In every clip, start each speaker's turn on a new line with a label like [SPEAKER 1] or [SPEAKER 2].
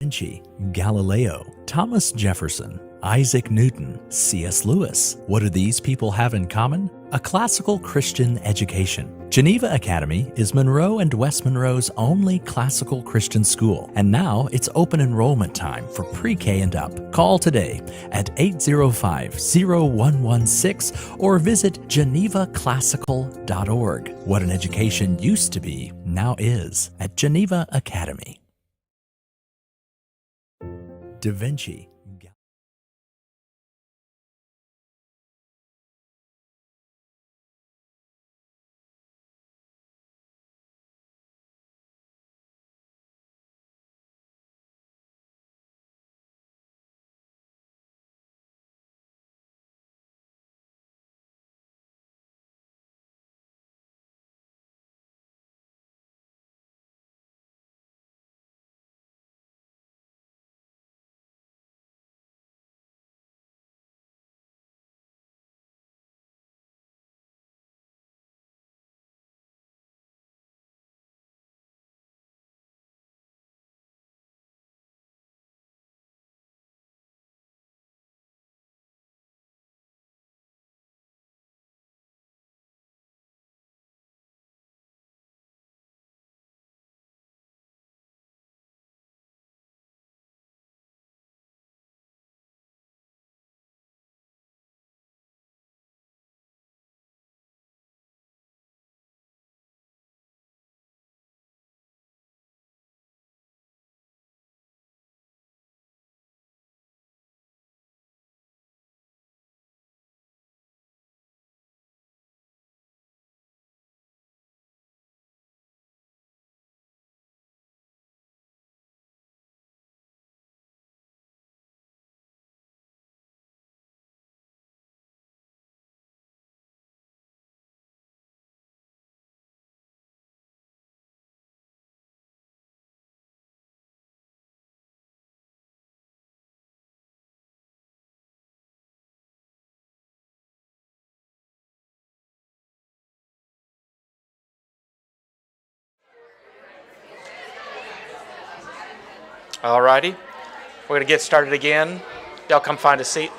[SPEAKER 1] Vinci, Galileo, Thomas Jefferson, Isaac Newton, C.S. Lewis. What do these people have in common? A classical Christian education. Geneva Academy is Monroe and West Monroe's only classical Christian school, and now it's open enrollment time for pre-K and up. Call today at 805-0116 or visit genevaclassical.org. What an education used to be, now is at Geneva Academy. Da Vinci.
[SPEAKER 2] Alrighty, we're going to get started again. Y'all come find a seat.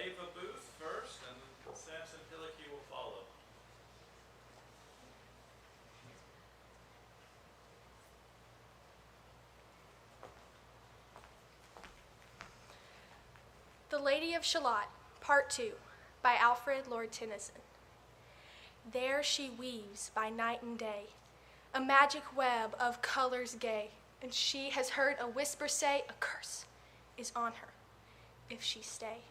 [SPEAKER 3] Ava Booth first, and Samson Hillicky will follow.
[SPEAKER 4] The Lady of Shalott, Part 2, by Alfred, Lord Tennyson. There she weaves by night and day, a magic web of colors gay, and she has heard a whisper say, a curse is on her, if she stay,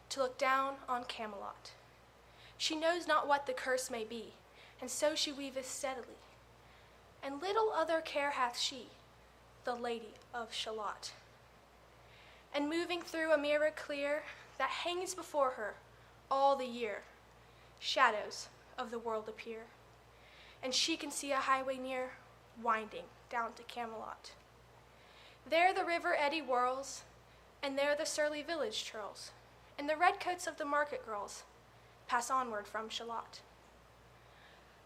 [SPEAKER 4] to look down on Camelot. She knows not what the curse may be, and so she weaveth steadily, and little other care hath she, the Lady of Shalott. And moving through a mirror clear that hangs before her all the year, shadows of the world appear, and she can see a highway near, winding down to Camelot. There the river eddy whirls, and there the surly village churls, and the redcoats of the market girls pass onward from Shalott.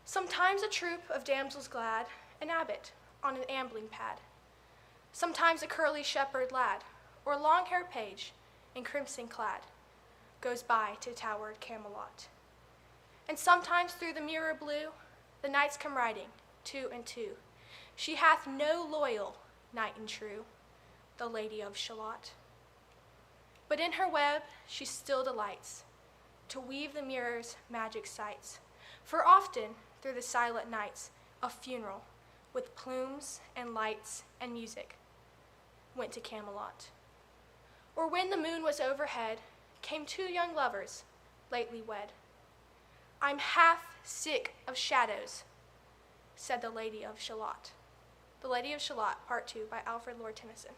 [SPEAKER 4] Sometimes a troop of damsels glad, an abbot on an ambling pad, sometimes a curly shepherd lad, or long-haired page in crimson clad, goes by to towered Camelot. And sometimes through the mirror blue, the knights come riding, two and two. She hath no loyal knight and true, the Lady of Shalott. But in her web she still delights to weave the mirror's magic sights, for often through the silent nights a funeral with plumes and lights and music went to Camelot. Or when the moon was overhead, came two young lovers, lately wed. I'm half sick of shadows, said the Lady of Shalott. The Lady of Shalott, Part 2, by Alfred, Lord Tennyson.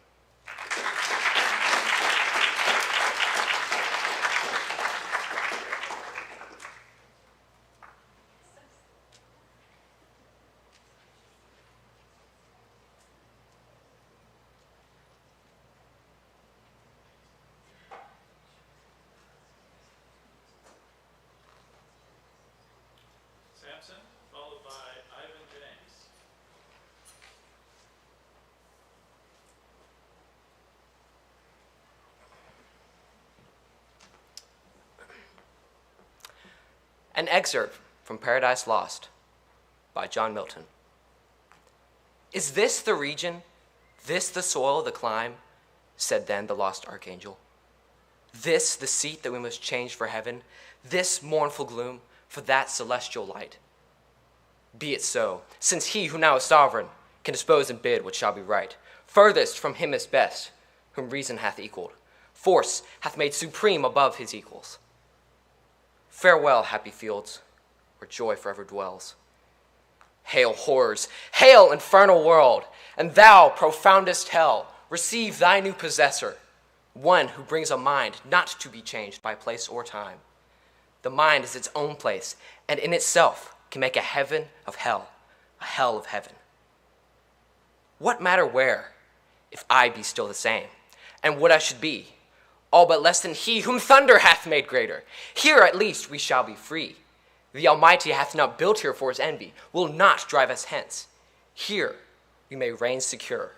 [SPEAKER 3] Samson, followed by Ivan James.
[SPEAKER 5] An excerpt from Paradise Lost by John Milton. Is this the region, this the soil, the clime, said then the lost archangel. This the seat that we must change for heaven, this mournful gloom for that celestial light. Be it so, since he who now is sovereign can dispose and bid what shall be right. Furthest from him is best, whom reason hath equaled. Force hath made supreme above his equals. Farewell, happy fields, where joy forever dwells. Hail, horrors! Hail, infernal world! And thou, profoundest hell, receive thy new possessor, one who brings a mind not to be changed by place or time. The mind is its own place, and in itself can make a heaven of hell, a hell of heaven. What matter where, if I be still the same, and what I should be, all but less than he whom thunder hath made greater? Here at least we shall be free. The Almighty hath not built here for his envy, will not drive us hence. Here we may reign secure,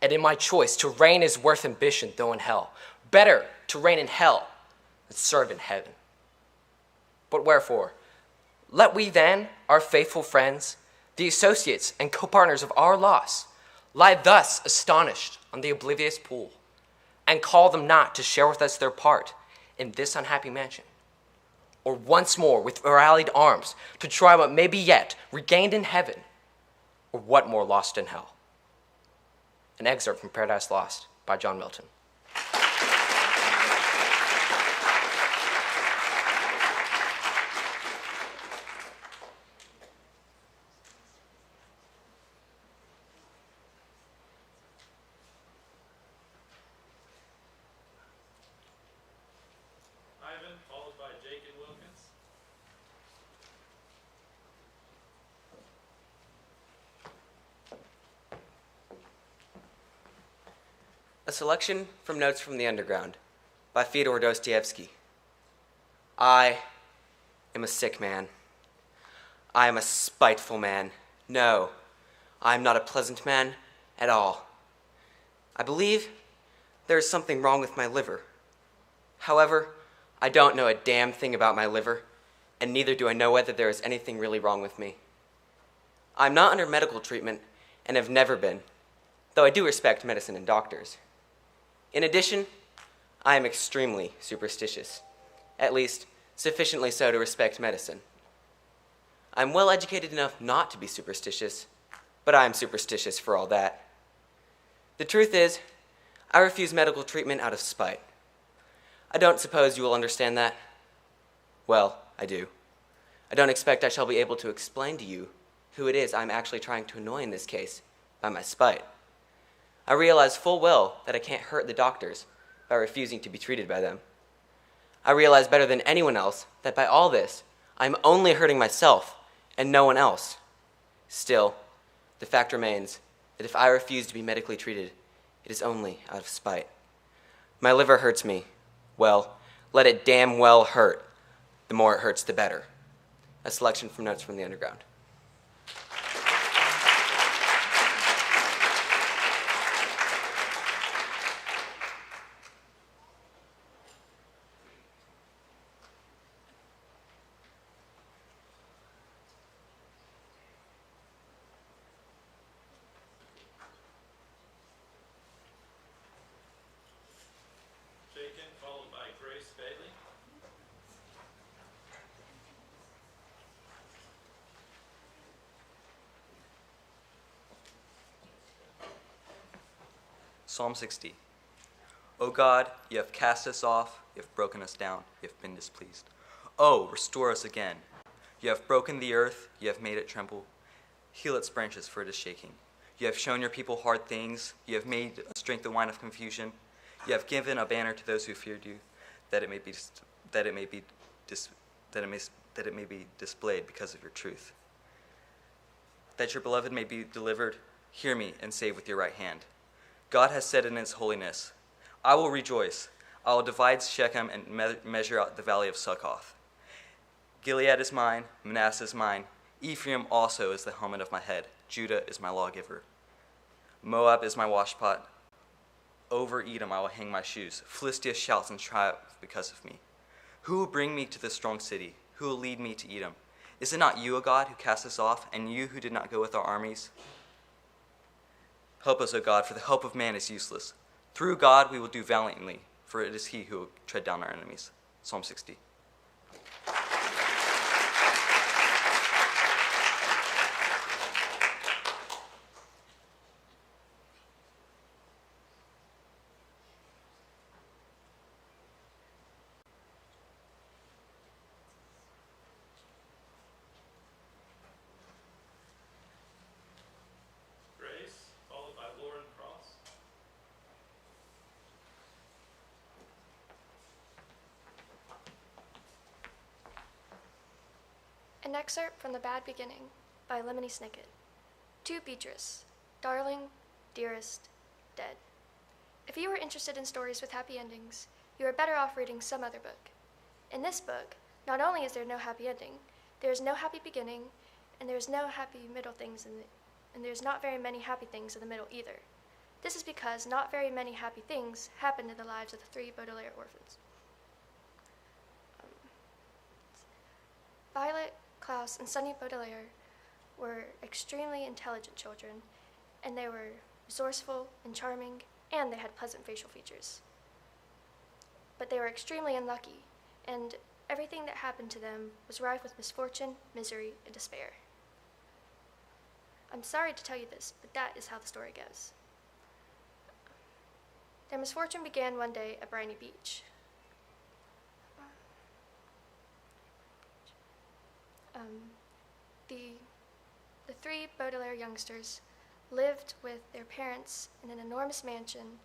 [SPEAKER 5] and in my choice to reign is worth ambition, though in hell. Better to reign in hell than serve in heaven. But wherefore? Let we then, our faithful friends, the associates and co-partners of our loss, lie thus astonished on the oblivious pool, and call them not to share with us their part in this unhappy mansion, or once more with rallied arms to try what may be yet regained in heaven, or what more lost in hell. An excerpt from Paradise Lost by John Milton.
[SPEAKER 3] Ivan, followed by Jake and Wilkins.
[SPEAKER 5] A selection from Notes from the Underground by Fyodor Dostoevsky. I am a sick man. I am a spiteful man. No, I am not a pleasant man at all. I believe there is something wrong with my liver. However, I don't know a damn thing about my liver, and neither do I know whether there is anything really wrong with me. I'm not under medical treatment and have never been, though I do respect medicine and doctors. In addition, I am extremely superstitious, at least sufficiently so to respect medicine. I'm well educated enough not to be superstitious, but I am superstitious for all that. The truth is, I refuse medical treatment out of spite. I don't suppose you will understand that. Well, I do. I don't expect I shall be able to explain to you who it is I'm actually trying to annoy in this case by my spite. I realize full well that I can't hurt the doctors by refusing to be treated by them. I realize better than anyone else that by all this, I'm only hurting myself and no one else. Still, the fact remains that if I refuse to be medically treated, it is only out of spite. My liver hurts me. Well, let it damn well hurt. The more it hurts, the better. A selection from Notes from the Underground.
[SPEAKER 3] Jacob, followed by Grace Bailey.
[SPEAKER 6] Psalm 60. O God, you have cast us off, you have broken us down, you have been displeased. Oh, restore us again. You have broken the earth, you have made it tremble. Heal its branches, for it is shaking. You have shown your people hard things. You have made strength the wine of confusion. You have given a banner to those who feared you, that it may be displayed because of your truth. That your beloved may be delivered, hear me and save with your right hand. God has said in his holiness, I will rejoice. I will divide Shechem and measure out the valley of Succoth. Gilead is mine, Manasseh is mine. Ephraim also is the helmet of my head. Judah is my lawgiver. Moab is my washpot. Over Edom I will hang my shoes. Philistia shouts in triumph because of me. Who will bring me to the strong city? Who will lead me to Edom? Is it not you, O God, who cast us off, and you who did not go with our armies? Help us, O God, for the help of man is useless. Through God we will do valiantly, for it is he who will tread down our enemies. Psalm 60.
[SPEAKER 4] An excerpt from The Bad Beginning by Lemony Snicket. To Beatrice, darling, dearest, dead. If you are interested in stories with happy endings, you are better off reading some other book. In this book, not only is there no happy ending, there is no happy beginning, and there is no happy middle things and there's not very many happy things in the middle either. This is because not very many happy things happened in the lives of the 3 Baudelaire orphans. Violet, Klaus, and Sunny Baudelaire were extremely intelligent children, and they were resourceful and charming, and they had pleasant facial features. But they were extremely unlucky, and everything that happened to them was rife with misfortune, misery, and despair. I'm sorry to tell you this, but that is how the story goes. Their misfortune began one day at Briny Beach. The 3 Baudelaire youngsters lived with their parents in an enormous mansion.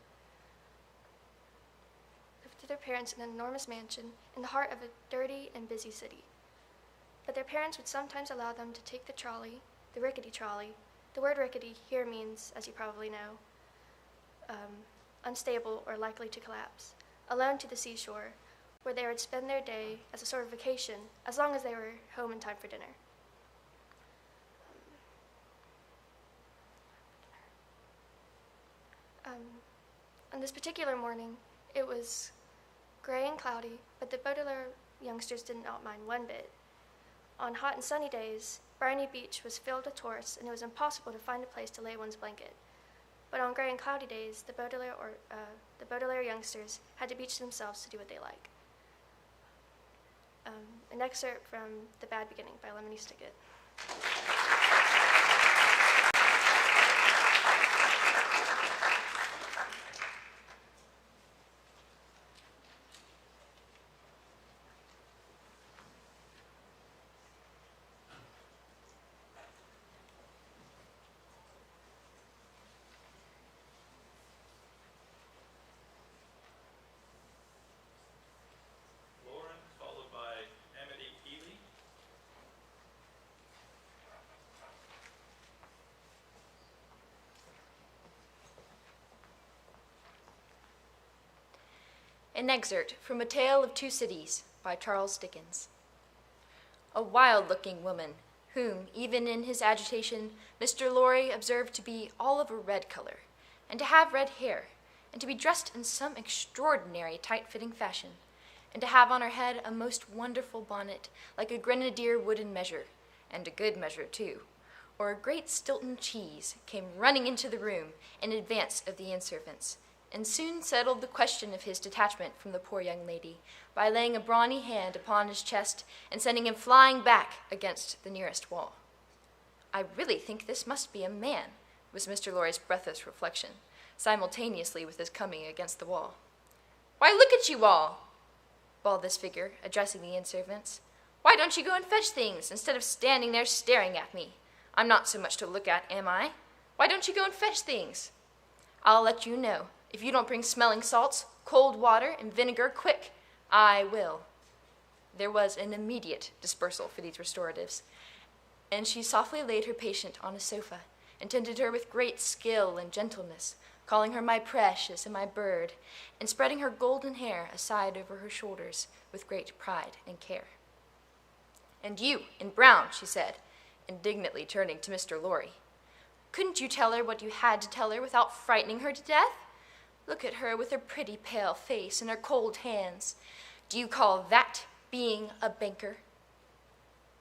[SPEAKER 4] In the heart of a dirty and busy city. But their parents would sometimes allow them to take the trolley, the rickety trolley. The word rickety here means, as you probably know, unstable or likely to collapse, alone to the seashore, where they would spend their day as a sort of vacation, as long as they were home in time for dinner. On this particular morning, it was gray and cloudy, but the Baudelaire youngsters did not mind one bit. On hot and sunny days, Briny Beach was filled with tourists, and it was impossible to find a place to lay one's blanket. But on gray and cloudy days, the Baudelaire youngsters had to beach themselves to do what they like. An excerpt from The Bad Beginning by Lemony Snicket.
[SPEAKER 7] An excerpt from A Tale of Two Cities by Charles Dickens. A wild-looking woman, whom, even in his agitation, Mr. Lorry observed to be all of a red color, and to have red hair, and to be dressed in some extraordinary tight-fitting fashion, and to have on her head a most wonderful bonnet, like a grenadier would in measure, and a good measure too, or a great Stilton cheese, came running into the room in advance of the inn servants, and soon settled the question of his detachment from the poor young lady by laying a brawny hand upon his chest and sending him flying back against the nearest wall. I really think this must be a man, was Mr. Lorry's breathless reflection, simultaneously with his coming against the wall. Why, look at you all! bawled this figure, addressing the inn-servants. "Why don't you go and fetch things, instead of standing there staring at me? I'm not so much to look at, am I? Why don't you go and fetch things? I'll let you know. If you don't bring smelling salts, cold water, and vinegar quick, I will." There was an immediate dispersal for these restoratives, and she softly laid her patient on a sofa, and tended her with great skill and gentleness, calling her my precious and my bird, and spreading her golden hair aside over her shoulders with great pride and care. "And you, in brown," she said, indignantly turning to Mr. Lorry, "couldn't you tell her what you had to tell her without frightening her to death? Look at her with her pretty pale face and her cold hands. Do you call that being a banker?"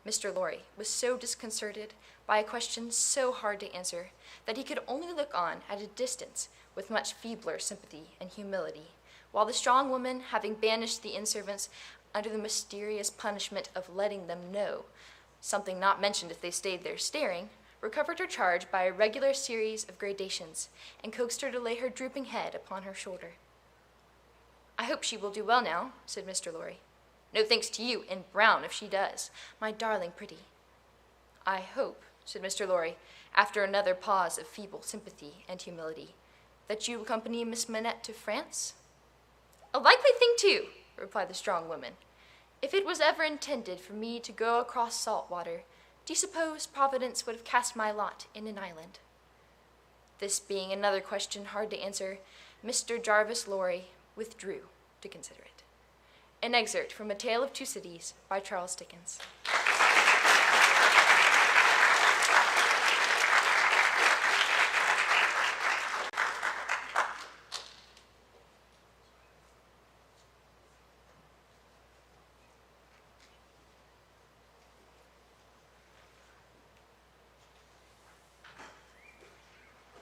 [SPEAKER 7] Mr. Lorry was so disconcerted by a question so hard to answer that he could only look on at a distance with much feebler sympathy and humility, while the strong woman, having banished the inn-servants under the mysterious punishment of letting them know, something not mentioned if they stayed there staring, recovered her charge by a regular series of gradations, and coaxed her to lay her drooping head upon her shoulder. "I hope she will do well now," said Mr. Lorry. "No thanks to you, in brown, if she does, my darling pretty." "I hope," said Mr. Lorry, after another pause of feeble sympathy and humility, "that you accompany Miss Manette to France?" "A likely thing, too," replied the strong woman. "If it was ever intended for me to go across salt water, do you suppose Providence would have cast my lot in an island?" This being another question hard to answer, Mr. Jarvis Lorry withdrew to consider it. An excerpt from A Tale of Two Cities by Charles Dickens.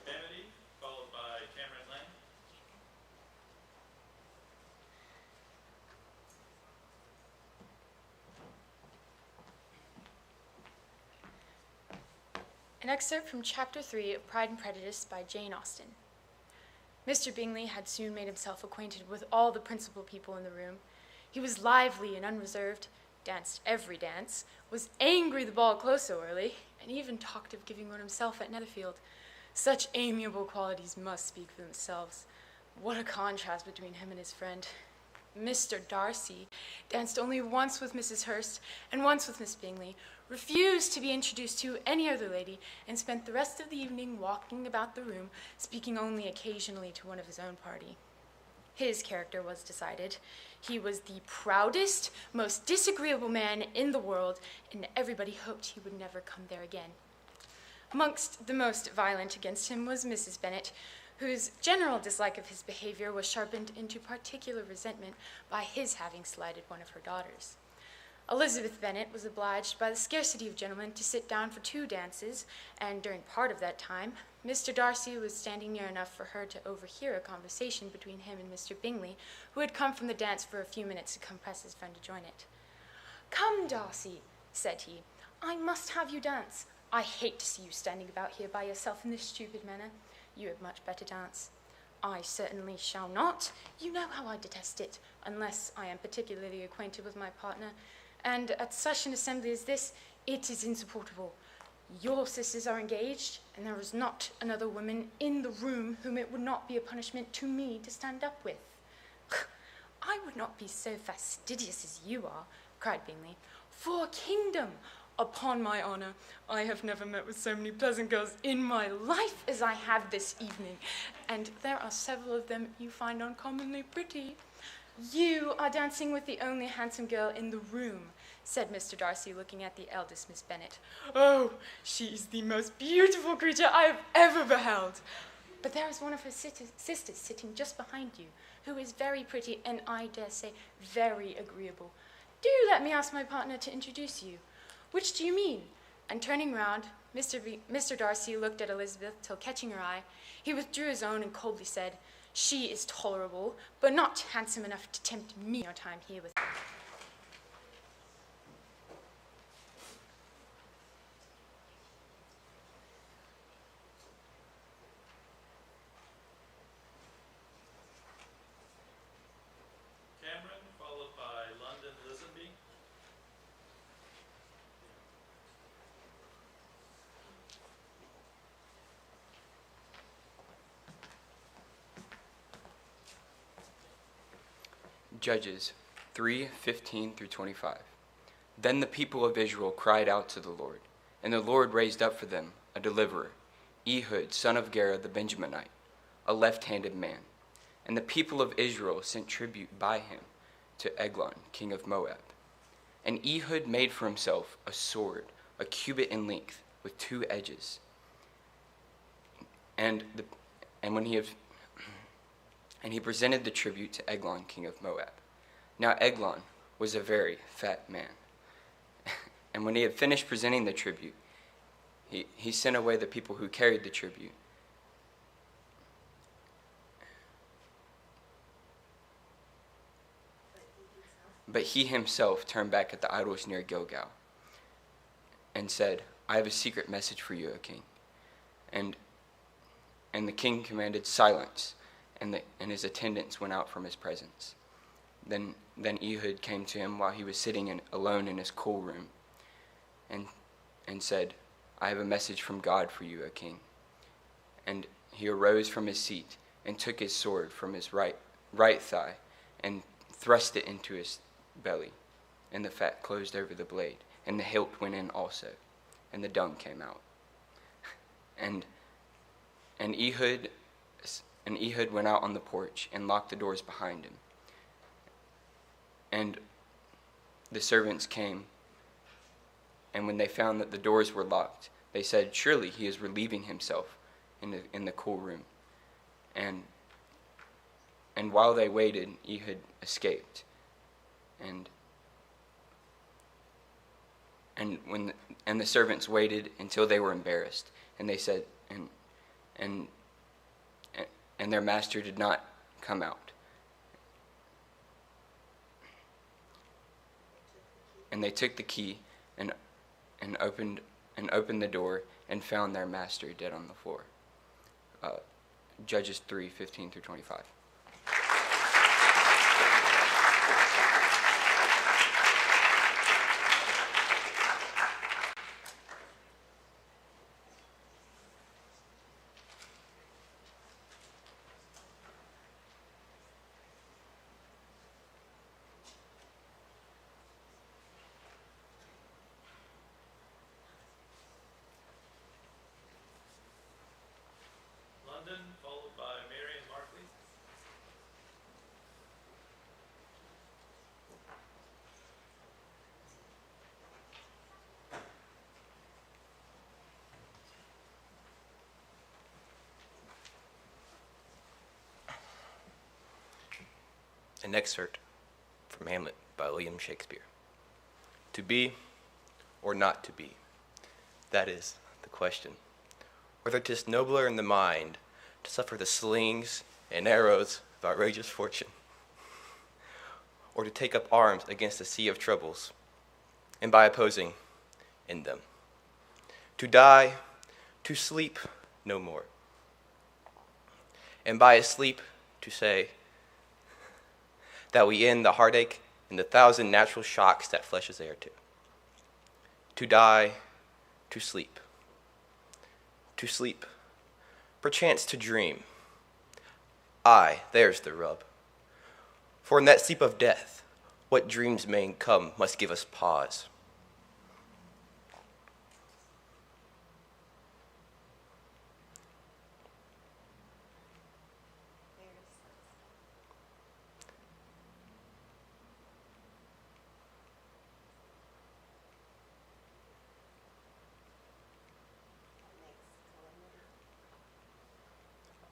[SPEAKER 3] Amity, followed by Cameron Lane.
[SPEAKER 8] An excerpt from Chapter 3 of Pride and Prejudice by Jane Austen. Mr. Bingley had soon made himself acquainted with all the principal people in the room. He was lively and unreserved, danced every dance, was angry the ball closed so early, and even talked of giving one himself at Netherfield. Such amiable qualities must speak for themselves. What a contrast between him and his friend. Mr. Darcy danced only once with Mrs. Hurst and once with Miss Bingley, refused to be introduced to any other lady, and spent the rest of the evening walking about the room, speaking only occasionally to one of his own party. His character was decided. He was the proudest, most disagreeable man in the world, and everybody hoped he would never come there again. Amongst the most violent against him was Mrs. Bennet, whose general dislike of his behavior was sharpened into particular resentment by his having slighted one of her daughters. Elizabeth Bennet was obliged by the scarcity of gentlemen to sit down for 2 dances, and during part of that time, Mr. Darcy was standing near enough for her to overhear a conversation between him and Mr. Bingley, who had come from the dance for a few minutes to come press his friend to join it. "Come, Darcy," said he, "I must have you dance. I hate to see you standing about here by yourself in this stupid manner. You had much better dance." "I certainly shall not. You know how I detest it, unless I am particularly acquainted with my partner. And at such an assembly as this, it is insupportable. Your sisters are engaged, and there is not another woman in the room whom it would not be a punishment to me to stand up with." "I would not be so fastidious as you are," cried Bingley. "For a kingdom! Upon my honor, I have never met with so many pleasant girls in my life as I have this evening, and there are several of them you find uncommonly pretty." "You are dancing with the only handsome girl in the room," said Mr. Darcy, looking at the eldest Miss Bennet. "Oh, she is the most beautiful creature I have ever beheld. But there is one of her sisters sitting just behind you, who is very pretty and I dare say very agreeable. Do let me ask my partner to introduce you. Which do you mean?" And turning round, Mr. Darcy looked at Elizabeth till, catching her eye, he withdrew his own and coldly said, "She is tolerable, but not handsome enough to tempt me your time here with her."
[SPEAKER 3] Cameron, followed by
[SPEAKER 9] Judges 3:15 through 25. Then the people of Israel cried out to the Lord, and the Lord raised up for them a deliverer, Ehud, son of Gera the Benjaminite, a left-handed man. And the people of Israel sent tribute by him to Eglon, king of Moab. And Ehud made for himself a sword, a cubit in length, with 2 edges. And he presented the tribute to Eglon, king of Moab. Now Eglon was a very fat man. And when he had finished presenting the tribute, he sent away the people who carried the tribute. But he himself turned back at the idols near Gilgal and said, I have a secret message for you, O king. And the king commanded silence, and his attendants went out from his presence. Then Ehud came to him while he was sitting alone in his cool room, and said, I have a message from God for you, O king. And he arose from his seat and took his sword from his right thigh and thrust it into his belly, and the fat closed over the blade, and the hilt went in also, and the dung came out. And Ehud went out on the porch and locked the doors behind him. And the servants came, and when they found that the doors were locked, they said, surely he is relieving himself in the cool room. And while they waited, Ehud escaped. And the servants waited until they were embarrassed, and they said, and their master did not come out. And they took the key and opened the door and found their master dead on the floor. Judges 3:15 through 25.
[SPEAKER 3] London, followed by Mary and Markley.
[SPEAKER 10] An excerpt from Hamlet by William Shakespeare. To be or not to be, that is the question. Whether 'tis nobler in the mind to suffer the slings and arrows of outrageous fortune, or to take up arms against a sea of troubles, and by opposing, end them. To die, to sleep no more, and by a sleep to say that we end the heartache and the 1,000 natural shocks that flesh is heir to. To die, to sleep, perchance to dream. Aye, there's the rub. For in that sleep of death, what dreams may come must give us pause.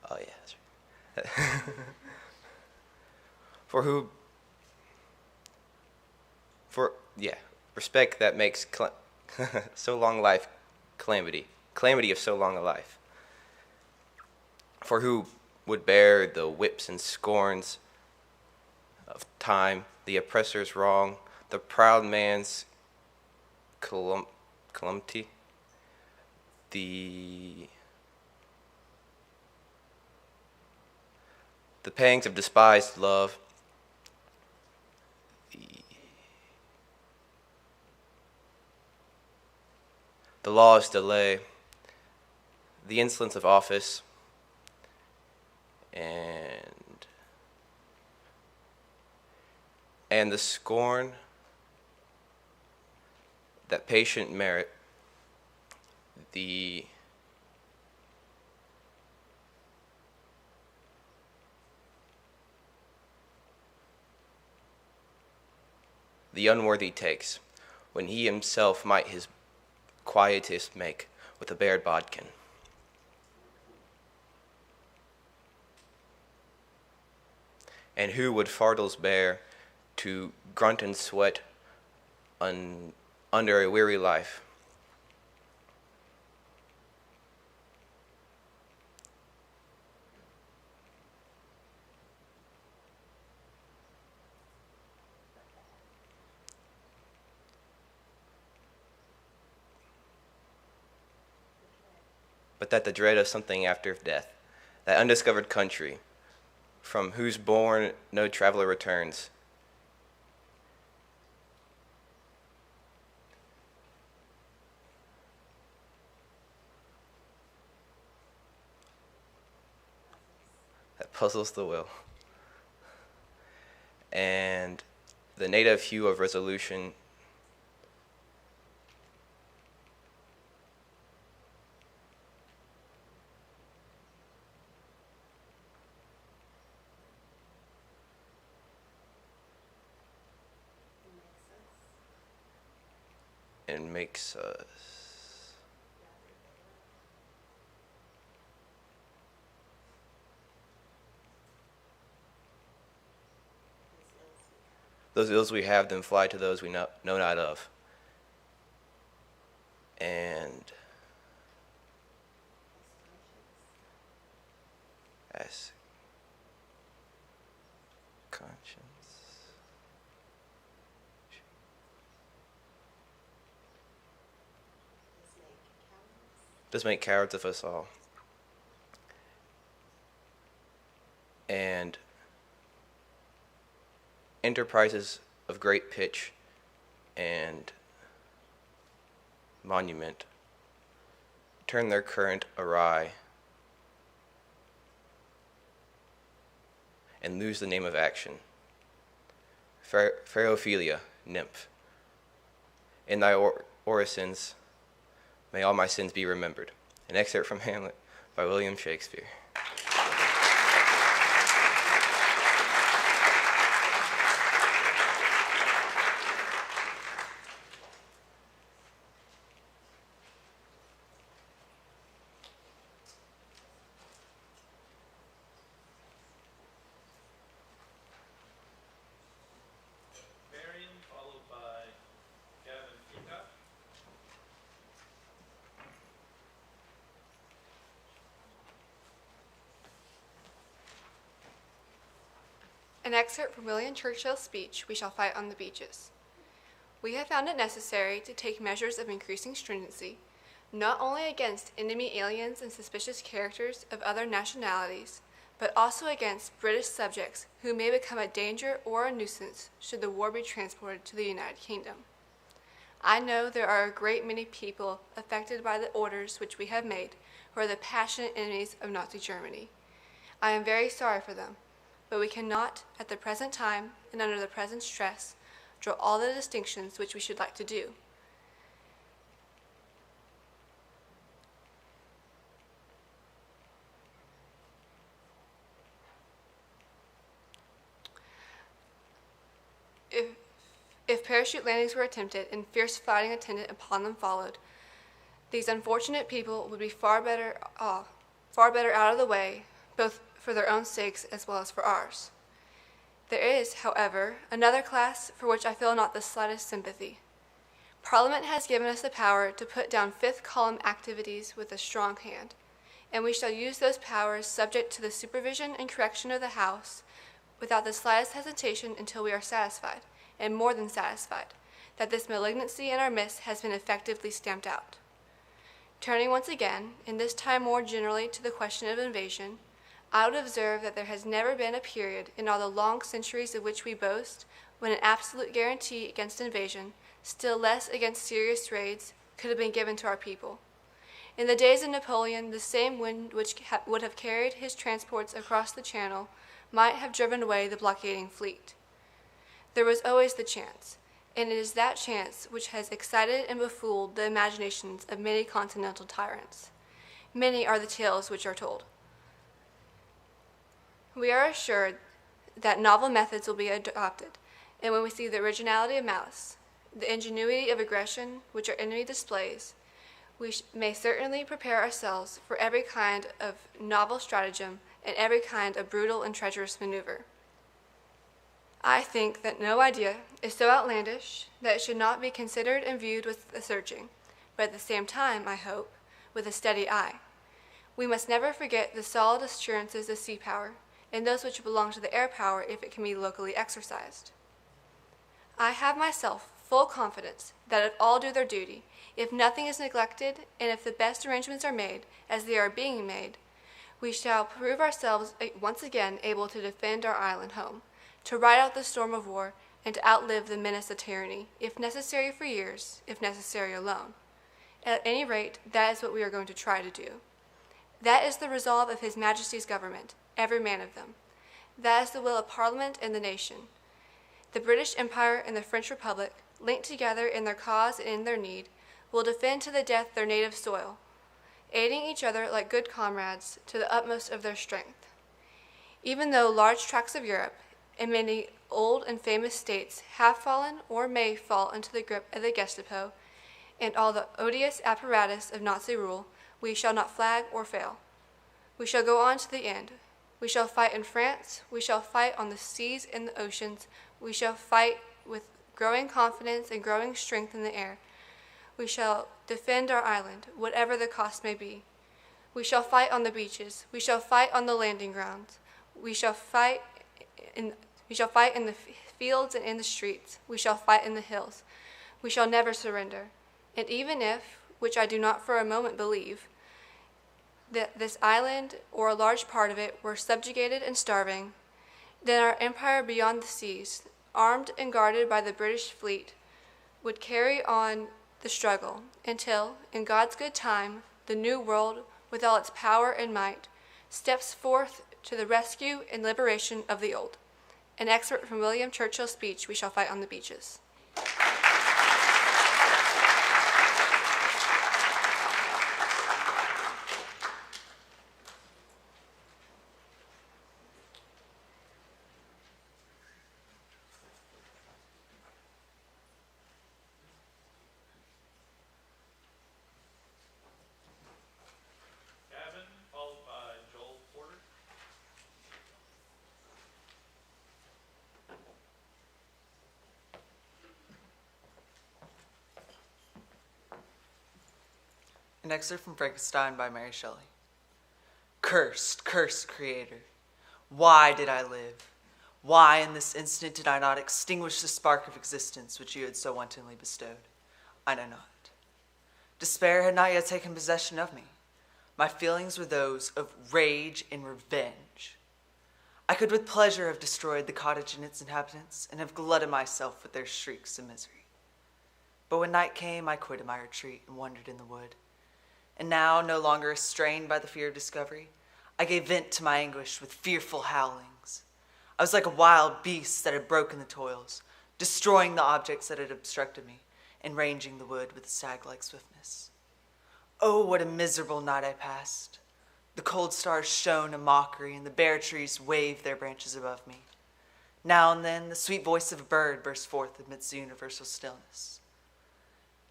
[SPEAKER 10] Oh yeah, that's right. Respect that makes so long life calamity of so long a life. For who would bear the whips and scorns of time, the oppressor's wrong, the proud man's calamity, the pangs of despised love, the law's delay, the insolence of office, and and the scorn that patient merit, the unworthy takes, when he himself might his quietest make with a bared bodkin. And who would fardels bear to grunt and sweat under a weary life? But that the dread of something after death, that undiscovered country, from whose bourne no traveler returns, that puzzles the will, and the native hue of resolution and makes us those ills we have them fly to those we know not of. And as conscience does make cowards of us all. And enterprises of great pitch and monument turn their current awry and lose the name of action. Phaeophilia, nymph, in thy orisons may all my sins be remembered. An excerpt from Hamlet by William Shakespeare.
[SPEAKER 3] Marion, followed by Gavin Peacock.
[SPEAKER 11] An excerpt from William Churchill's speech, "We Shall Fight on the Beaches." We have found it necessary to take measures of increasing stringency, not only against enemy aliens and suspicious characters of other nationalities, but also against British subjects who may become a danger or a nuisance should the war be transported to the United Kingdom. I know there are a great many people affected by the orders which we have made who are the passionate enemies of Nazi Germany. I am very sorry for them, but we cannot, at the present time and under the present stress, draw all the distinctions which we should like to do. If parachute landings were attempted and fierce fighting attendant upon them followed, these unfortunate people would be far better out of the way, both for their own sakes as well as for ours. There is, however, another class for which I feel not the slightest sympathy. Parliament has given us the power to put down fifth column activities with a strong hand, and we shall use those powers subject to the supervision and correction of the House without the slightest hesitation until we are satisfied, and more than satisfied, that this malignancy in our midst has been effectively stamped out. Turning once again, and this time more generally to the question of invasion, I would observe that there has never been a period in all the long centuries of which we boast when an absolute guarantee against invasion, still less against serious raids, could have been given to our people. In the days of Napoleon, the same wind which would have carried his transports across the Channel might have driven away the blockading fleet. There was always the chance, and it is that chance which has excited and befooled the imaginations of many continental tyrants. Many are the tales which are told. We are assured that novel methods will be adopted, and when we see the originality of malice, the ingenuity of aggression which our enemy displays, we may certainly prepare ourselves for every kind of novel stratagem and every kind of brutal and treacherous maneuver. I think that no idea is so outlandish that it should not be considered and viewed with a searching, but at the same time, I hope, with a steady eye. We must never forget the solid assurances of sea power, and those which belong to the air power if it can be locally exercised. I have myself full confidence that if all do their duty, if nothing is neglected, and if the best arrangements are made, as they are being made, we shall prove ourselves once again able to defend our island home, to ride out the storm of war, and to outlive the menace of tyranny, if necessary for years, if necessary alone. At any rate, that is what we are going to try to do. That is the resolve of His Majesty's government, every man of them. That is the will of Parliament and the nation. The British Empire and the French Republic, linked together in their cause and in their need, will defend to the death their native soil, aiding each other like good comrades to the utmost of their strength. Even though large tracts of Europe and many old and famous states have fallen or may fall into the grip of the Gestapo and all the odious apparatus of Nazi rule, we shall not flag or fail. We shall go on to the end. We shall fight in France. We shall fight on the seas and the oceans. We shall fight with growing confidence and growing strength in the air. We shall defend our island, whatever the cost may be. We shall fight on the beaches. We shall fight on the landing grounds. We shall fight in the fields and in the streets. We shall fight in the hills. We shall never surrender. And even if, which I do not for a moment believe, that this island or a large part of it were subjugated and starving, then our empire beyond the seas, armed and guarded by the British fleet, would carry on the struggle until, in God's good time, the new world, with all its power and might, steps forth to the rescue and liberation of the old. An excerpt from William Churchill's speech, "We Shall Fight on the Beaches."
[SPEAKER 3] Gavin, followed by Joel Porter.
[SPEAKER 12] An excerpt from Frankenstein by Mary Shelley. Cursed, cursed Creator, why did I live? Why in this instant did I not extinguish the spark of existence which you had so wantonly bestowed? I know not. Despair had not yet taken possession of me. My feelings were those of rage and revenge. I could with pleasure have destroyed the cottage and its inhabitants, and have glutted myself with their shrieks of misery. But when night came, I quitted my retreat and wandered in the wood. And now, no longer restrained by the fear of discovery, I gave vent to my anguish with fearful howlings. I was like a wild beast that had broken the toils, destroying the objects that had obstructed me, and ranging the wood with a stag-like swiftness. Oh, what a miserable night I passed! The cold stars shone a mockery, and the bare trees waved their branches above me. Now and then, the sweet voice of a bird burst forth amidst the universal stillness.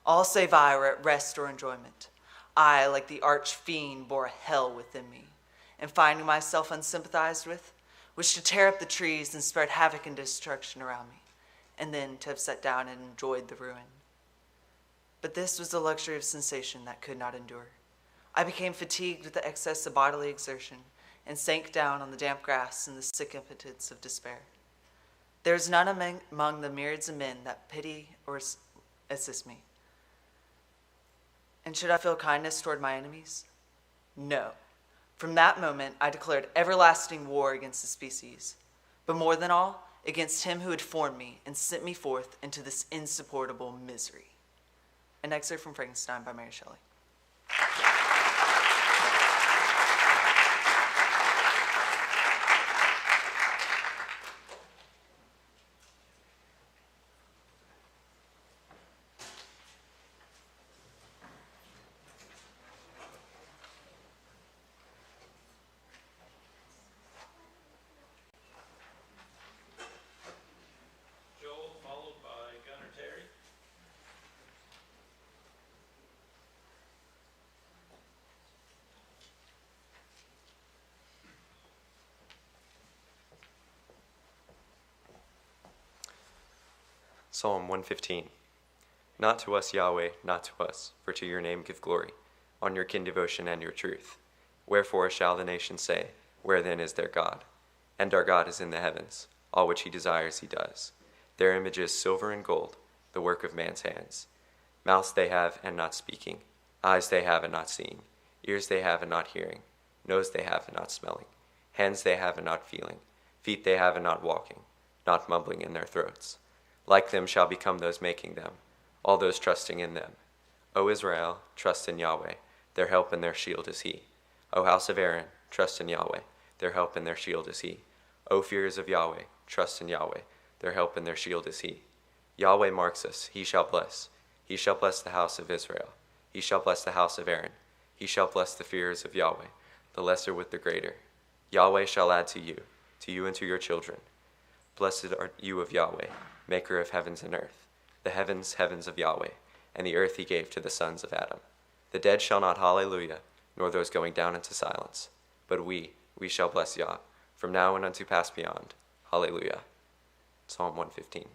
[SPEAKER 12] All save I were at rest or enjoyment. I, like the arch-fiend, bore a hell within me, and finding myself unsympathized with, wished to tear up the trees and spread havoc and destruction around me, and then to have sat down and enjoyed the ruin. But this was the luxury of sensation that could not endure. I became fatigued with the excess of bodily exertion, and sank down on the damp grass in the sick impotence of despair. There is none among the myriads of men that pity or assist me. And should I feel kindness toward my enemies? No. From that moment, I declared everlasting war against the species, but more than all, against him who had formed me and sent me forth into this insupportable misery. An excerpt from Frankenstein by Mary Shelley.
[SPEAKER 13] Psalm 115. Not to us, Yahweh, not to us, for to your name give glory, on your kin devotion and your truth. Wherefore shall the nations say, where then is their God? And our God is in the heavens, all which he desires he does. Their image is silver and gold, the work of man's hands. Mouths they have and not speaking, eyes they have and not seeing, ears they have and not hearing, nose they have and not smelling, hands they have and not feeling, feet they have and not walking, not mumbling in their throats. Like them shall become those making them, all those trusting in them. O Israel, trust in Yahweh, their help and their shield is he. O house of Aaron, trust in Yahweh, their help and their shield is he. O fears of Yahweh, trust in Yahweh, their help and their shield is he. Yahweh marks us, he shall bless. He shall bless the house of Israel. He shall bless the house of Aaron. He shall bless the fears of Yahweh, the lesser with the greater. Yahweh shall add to you and to your children. Blessed are you of Yahweh, maker of heavens and earth. The heavens, heavens of Yahweh, and the earth he gave to the sons of Adam. The dead shall not hallelujah, nor those going down into silence. But we shall bless Yah, from now and unto past beyond. Hallelujah. Psalm 115.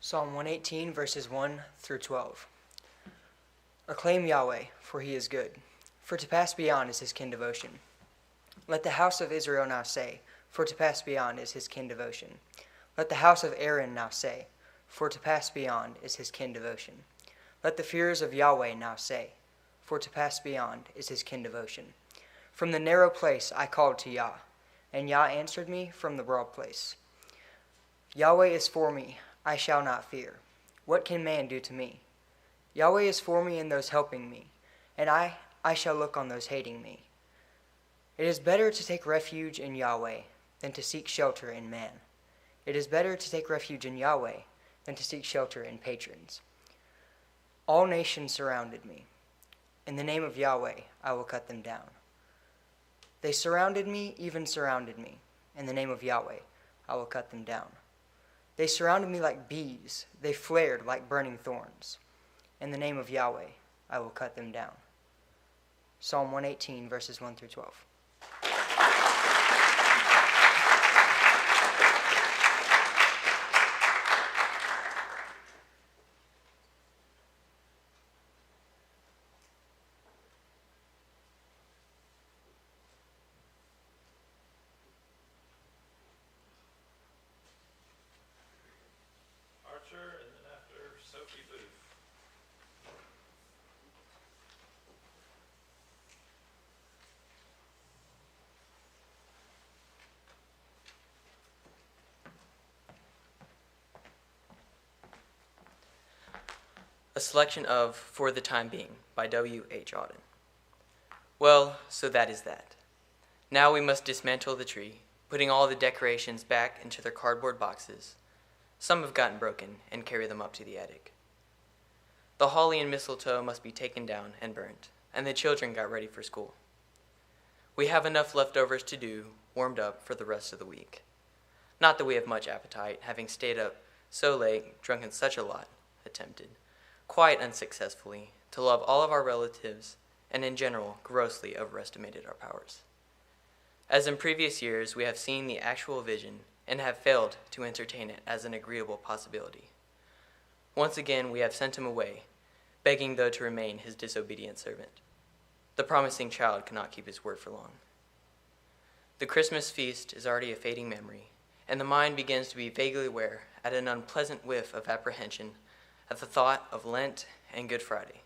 [SPEAKER 14] Psalm 118, verses 1 through 12. Acclaim Yahweh, for he is good, for to pass beyond is his kin devotion. Let the house of Israel now say, for to pass beyond is his kin devotion. Let the house of Aaron now say, for to pass beyond is his kin devotion. Let the fears of Yahweh now say, for to pass beyond is his kin devotion. From the narrow place I called to Yah, and Yah answered me from the broad place. Yahweh is for me, I shall not fear. What can man do to me? Yahweh is for me and those helping me, and I shall look on those hating me. It is better to take refuge in Yahweh than to seek shelter in man. It is better to take refuge in Yahweh than to seek shelter in patrons. All nations surrounded me. In the name of Yahweh, I will cut them down. They surrounded me, even surrounded me. In the name of Yahweh, I will cut them down. They surrounded me like bees. They flared like burning thorns. In the name of Yahweh, I will cut them down. Psalm 118, verses 1 through 12.
[SPEAKER 3] And then after Sophie Booth.
[SPEAKER 5] A selection of For the Time Being by W. H. Auden. Well, so that is that. Now we must dismantle the tree, putting all the decorations back into their cardboard boxes. Some have gotten broken and carry them up to the attic. The holly and mistletoe must be taken down and burnt, and the children got ready for school. We have enough leftovers to do, warmed up for the rest of the week. Not that we have much appetite, having stayed up so late, drunken such a lot, attempted, quite unsuccessfully, to love all of our relatives, and in general, grossly overestimated our powers. As in previous years, we have seen the actual vision and have failed to entertain it as an agreeable possibility. Once again, we have sent him away, begging though to remain his disobedient servant. The promising child cannot keep his word for long. The Christmas feast is already a fading memory, and the mind begins to be vaguely aware at an unpleasant whiff of apprehension at the thought of Lent and Good Friday,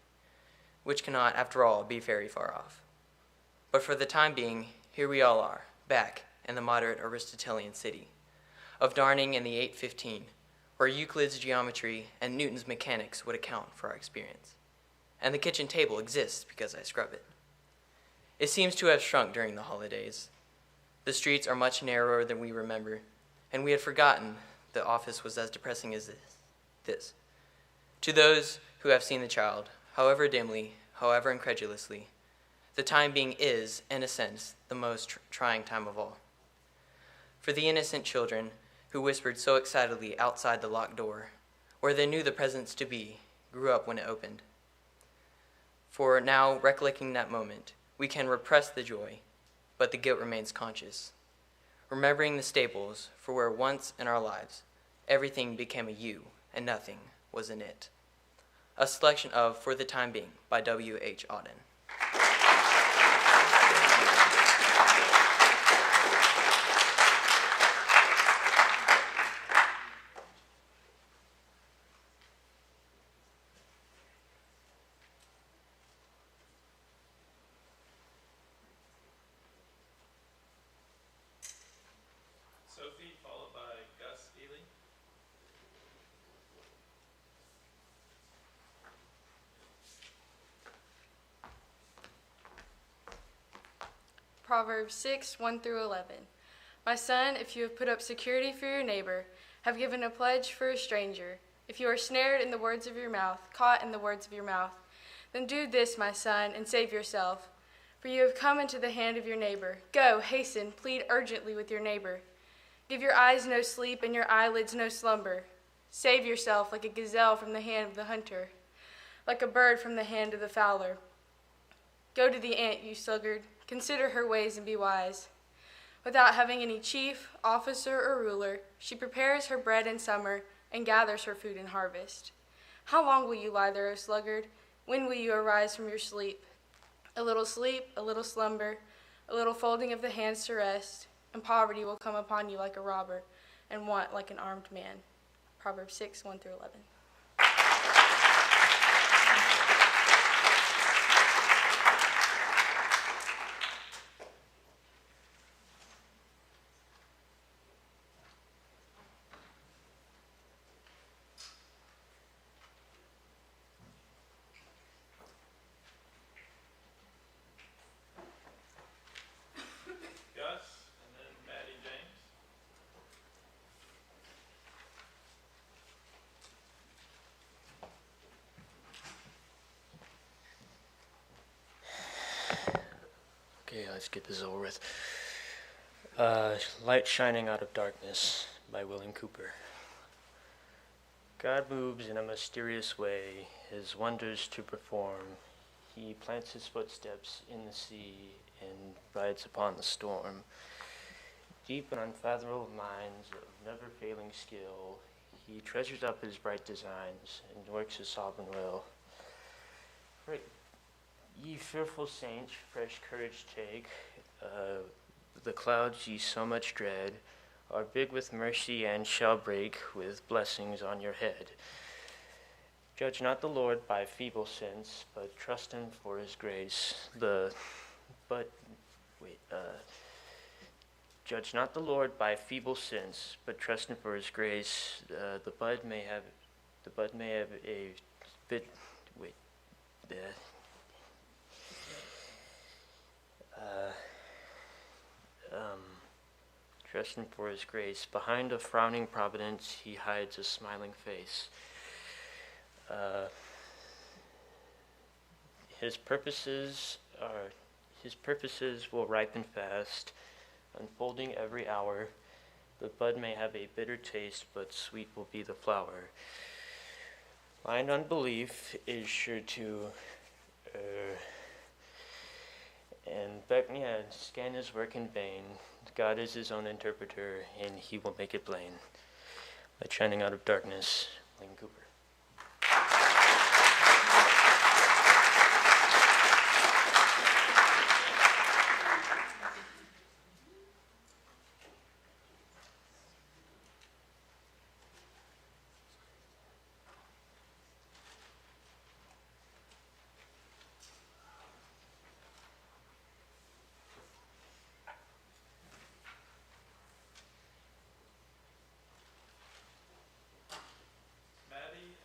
[SPEAKER 5] which cannot, after all, be very far off. But for the time being, here we all are, back in the moderate Aristotelian city of Darning in the 815, where Euclid's geometry and Newton's mechanics would account for our experience. And the kitchen table exists because I scrub it. It seems to have shrunk during the holidays. The streets are much narrower than we remember, and we had forgotten the office was as depressing as this. To those who have seen the child, however dimly, however incredulously, the time being is, in a sense, the most trying time of all. For the innocent children who whispered so excitedly outside the locked door, where they knew the presence to be, grew up when it opened. For now, recollecting that moment, we can repress the joy, but the guilt remains conscious. Remembering the stables for where once in our lives, everything became a you and nothing was an it. A selection of For the Time Being by W.H. Auden.
[SPEAKER 3] Sophie, followed by Gus Ely.
[SPEAKER 8] Proverbs 6, 1 through 11. My son, if you have put up security for your neighbor, have given a pledge for a stranger, if you are snared in the words of your mouth, caught in the words of your mouth, then do this, my son, and save yourself. For you have come into the hand of your neighbor. Go, hasten, plead urgently with your neighbor. Give your eyes no sleep and your eyelids no slumber. Save yourself like a gazelle from the hand of the hunter, like a bird from the hand of the fowler. Go to the ant, you sluggard. Consider her ways and be wise. Without having any chief, officer, or ruler, she prepares her bread in summer and gathers her food in harvest. How long will you lie there, O sluggard? When will you arise from your sleep? A little sleep, a little slumber, a little folding of the hands to rest, and poverty will come upon you like a robber, and want like an armed man. Proverbs 6, 1 through 11.
[SPEAKER 3] Gus, and then Maddie James.
[SPEAKER 15] Okay, let's get this over with. Light Shining Out of Darkness by William Cooper. God moves in a mysterious way, his wonders to perform. He plants his footsteps in the sea and rides upon the storm. Deep and unfathomable minds of never-failing skill, he treasures up his bright designs and works his sovereign will. Right. Ye fearful saints, fresh courage take. The clouds ye so much dread are big with mercy and shall break with blessings on your head. Judge not the Lord by feeble sense, but trust him for his grace. Judge not the Lord by feeble sense, but trust him for his grace. The bud may have a bit. Trust him for his grace. Behind a frowning providence, he hides a smiling face. His purposes will ripen fast, unfolding every hour. The bud may have a bitter taste, but sweet will be the flower. Blind unbelief is sure to and scan his work in vain. God is his own interpreter, and he will make it plain. Light Shining Out of Darkness, William Cooper.
[SPEAKER 3] Maddie,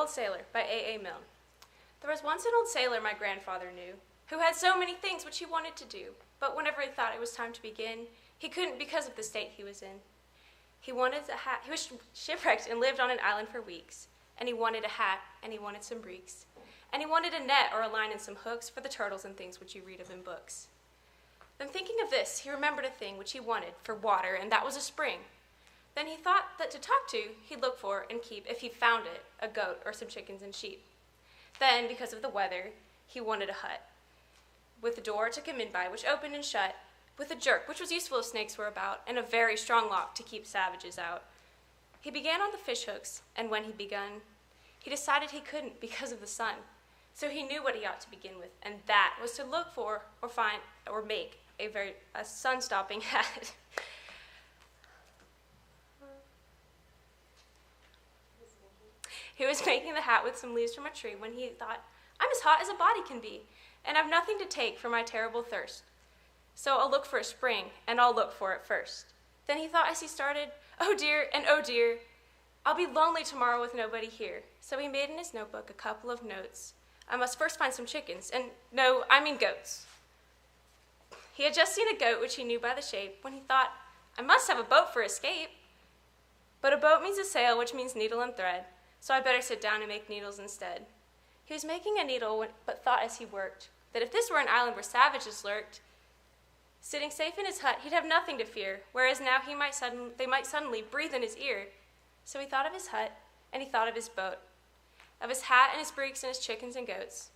[SPEAKER 16] Old Sailor by A.A. Milne. There was once an old sailor my grandfather knew, who had so many things which he wanted to do, but whenever he thought it was time to begin, he couldn't because of the state he was in. He was shipwrecked and lived on an island for weeks, and he wanted a hat, and he wanted some breeks, and he wanted a net or a line and some hooks for the turtles and things which you read of in books. Then thinking of this, he remembered a thing which he wanted for water, and that was a spring. Then he thought that to talk to, he'd look for and keep, if he found it, a goat or some chickens and sheep. Then, because of the weather, he wanted a hut, with a door to come in by, which opened and shut, with a jerk, which was useful if snakes were about, and a very strong lock to keep savages out. He began on the fish hooks, and when he begun, he decided he couldn't because of the sun. So he knew what he ought to begin with, and that was to look for or find or make a sun-stopping hat. He was making the hat with some leaves from a tree when he thought, I'm as hot as a body can be, and I've nothing to take for my terrible thirst. So I'll look for a spring, and I'll look for it first. Then he thought as he started, oh dear, and oh dear, I'll be lonely tomorrow with nobody here. So he made in his notebook a couple of notes. I must first find some chickens, and no, I mean goats. He had just seen a goat which he knew by the shape when he thought, I must have a boat for escape. But a boat means a sail, which means needle and thread, so I better sit down and make needles instead. He was making a needle, but thought as he worked that if this were an island where savages lurked, sitting safe in his hut, he'd have nothing to fear, whereas now they might suddenly breathe in his ear. So he thought of his hut, and he thought of his boat, of his hat and his breeks and his chickens and goats,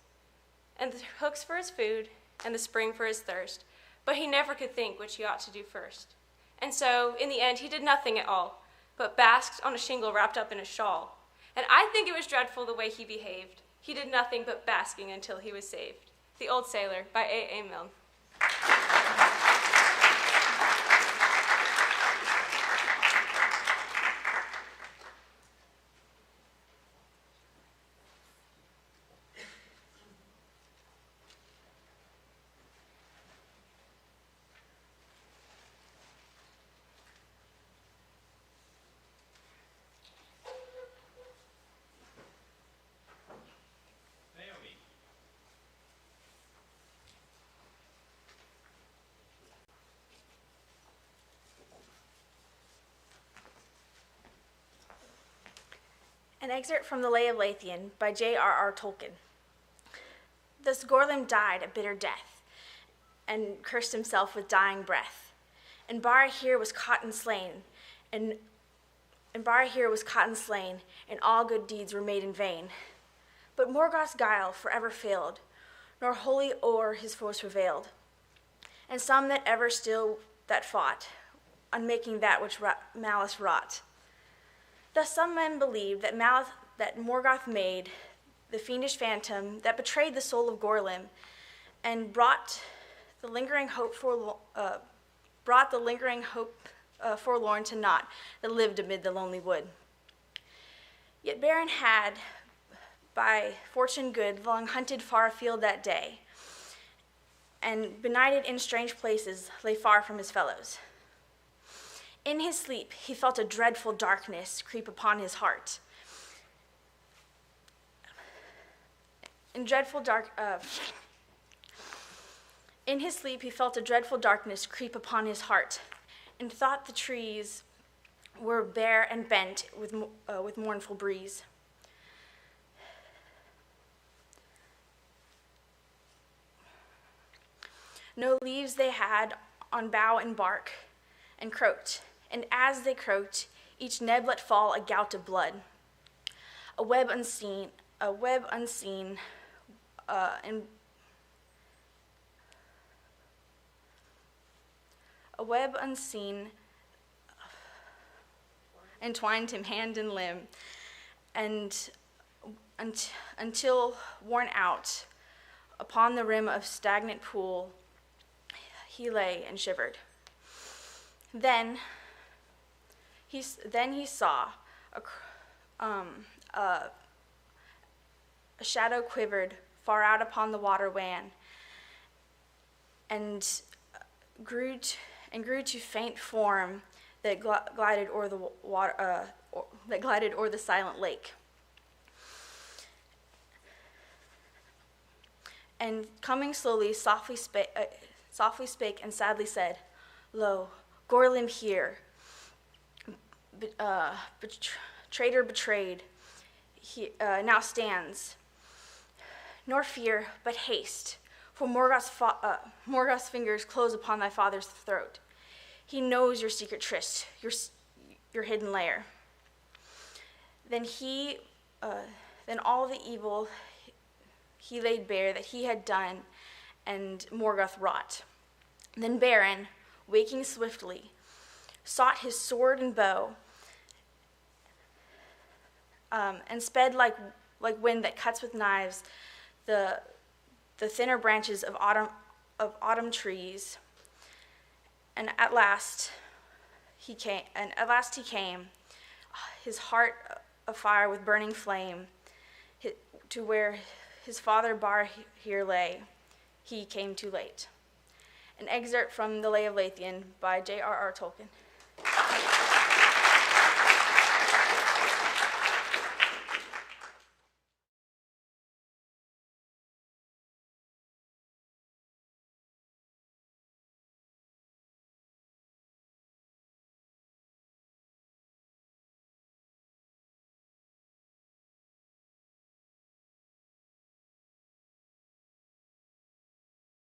[SPEAKER 16] and the hooks for his food, and the spring for his thirst, but he never could think which he ought to do first. And so, in the end, he did nothing at all, but basked on a shingle wrapped up in a shawl. And I think it was dreadful the way he behaved. He did nothing but basking until he was saved. The Old Sailor by A.A. Milne. An excerpt from the Lay of Lathian by J.R.R. Tolkien. Thus Gorlim died a bitter death, and cursed himself with dying breath. And Barahir was caught and slain, and all good deeds were made in vain. But Morgoth's guile forever failed, nor wholly o'er his foes prevailed. And some that ever still that fought, on making that which malice wrought. Thus some men believed that Morgoth made the fiendish phantom that betrayed the soul of Gorlim, and brought the lingering hope forlorn to naught that lived amid the lonely wood. Yet Beren had, by fortune good, long hunted far afield that day, and benighted in strange places lay far from his fellows. In his sleep, he felt a dreadful darkness creep upon his heart. In his sleep, he felt a dreadful darkness creep upon his heart, and thought the trees were bare and bent with mournful breeze. No leaves they had on bough and bark, and croaked. And as they croaked, each neb let fall a gout of blood. A web unseen, entwined him hand and limb, and until worn out, upon the rim of stagnant pool, he lay and shivered. Then he saw a shadow quivered far out upon the water wan, and grew to faint form that glided o'er the water, that glided o'er the silent lake.
[SPEAKER 17] and coming slowly, softly spake and sadly said, Lo, Gorlim here, traitor betrayed, he now stands. Nor fear, but haste, for Morgoth's fingers close upon thy father's throat. He knows your secret tryst, your hidden lair. Then all the evil he laid bare that he had done, and Morgoth wrought. Then Beren, waking swiftly, sought his sword and bow, and sped like wind that cuts with knives the thinner branches of autumn trees. And at last he came, his heart afire with burning flame, to where his father Bar here lay. He came too late. An excerpt from The Lay of Lathian by J.R.R. Tolkien.